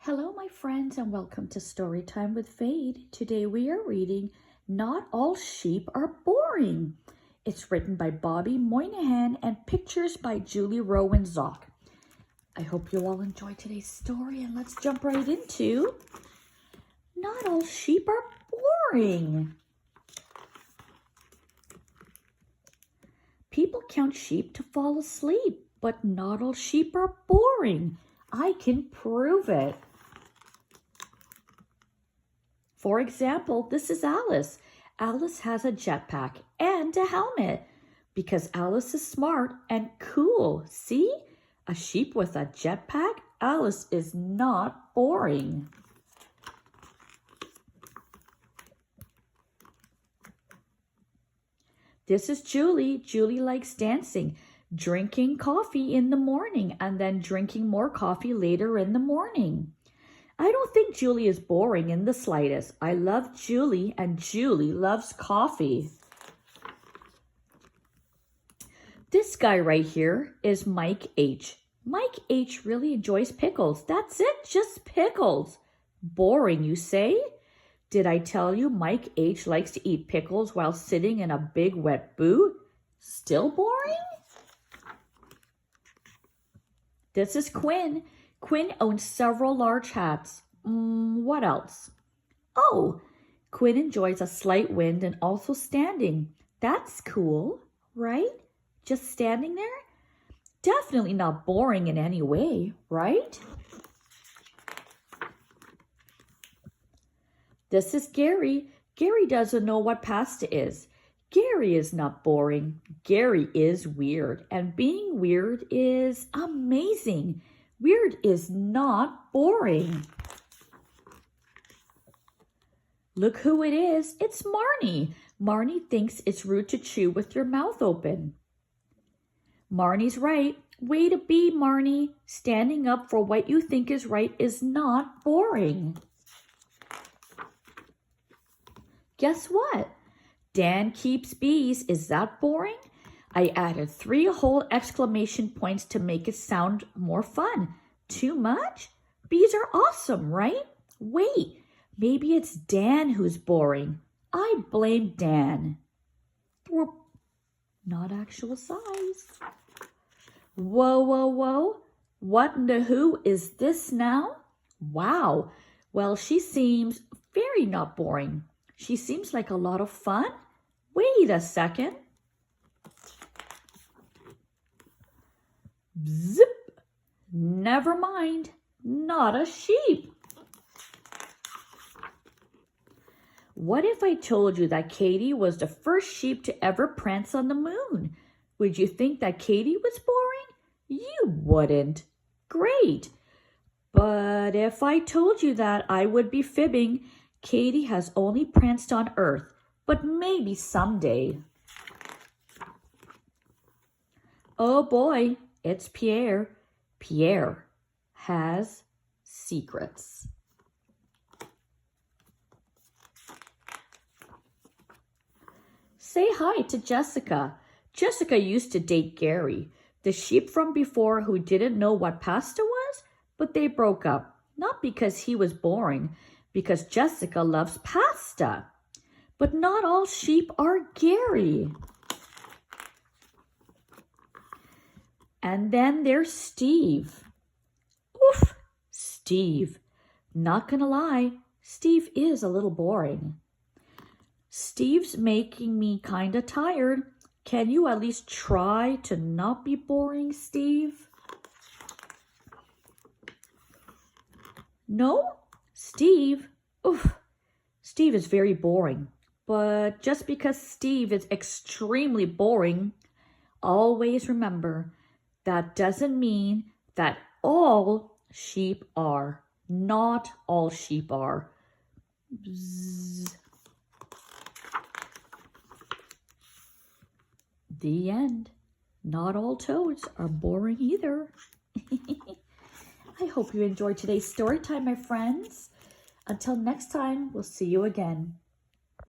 Hello, my friends, and welcome to Storytime with Fade. Today we are reading Not All Sheep Are Boring. It's written by Bobby Moynihan and pictures by Julie Rowan-Zoch. I hope you all enjoy today's story, and let's jump right into Not All Sheep Are Boring. People count sheep to fall asleep, but not all sheep are boring. I can prove it. For example, this is Alice. Alice has a jetpack and a helmet because Alice is smart and cool. See? A sheep with a jetpack? Alice is not boring. This is Julie. Julie likes dancing, drinking coffee in the morning, and then drinking more coffee later in the morning. I don't think Julie is boring in the slightest. I love Julie, and Julie loves coffee. This guy right here is Mike H. Mike H really enjoys pickles. That's it, just pickles. Boring, you say? Did I tell you Mike H likes to eat pickles while sitting in a big wet boot? Still boring? This is Quinn. Quinn owns several large hats. What else? Oh, Quinn enjoys a slight wind and also standing. That's cool, right? Just standing there? Definitely not boring in any way, right? This is Gary. Gary doesn't know what pasta is. Gary is not boring. Gary is weird, and being weird is amazing. Weird is not boring. Look who it is. It's Marnie. Marnie thinks it's rude to chew with your mouth open. Marnie's right. Way to be, Marnie. Standing up for what you think is right is not boring. Guess what? Dan keeps bees. Is that boring? I added 3 whole exclamation points to make it sound more fun. Too much? Bees are awesome, right? Wait, maybe it's Dan who's boring. I blame Dan. Not actual size. Whoa, whoa, whoa. What in the who is this now? Wow. Well, she seems very not boring. She seems like a lot of fun. Wait a second. Zip. Never mind. Not a sheep. What if I told you that Katie was the first sheep to ever prance on the moon? Would you think that Katie was boring? You wouldn't. Great. But if I told you that, I would be fibbing. Katie has only pranced on Earth, but maybe someday. Oh boy, it's Pierre. Pierre has secrets. Say hi to Jessica. Jessica used to date Gary, the sheep from before who didn't know what pasta was, but they broke up. Not because he was boring, because Jessica loves pasta. But not all sheep are Gary. And then there's Steve. Oof, Steve. Not gonna lie, Steve is a little boring. Steve's making me kinda tired. Can you at least try to not be boring, Steve? No? Steve? Oof, Steve is very boring. But just because Steve is extremely boring, always remember, that doesn't mean that all sheep are. Not all sheep are. Bzz. The end. Not all toads are boring either. I hope you enjoyed today's story time, my friends. Until next time, we'll see you again.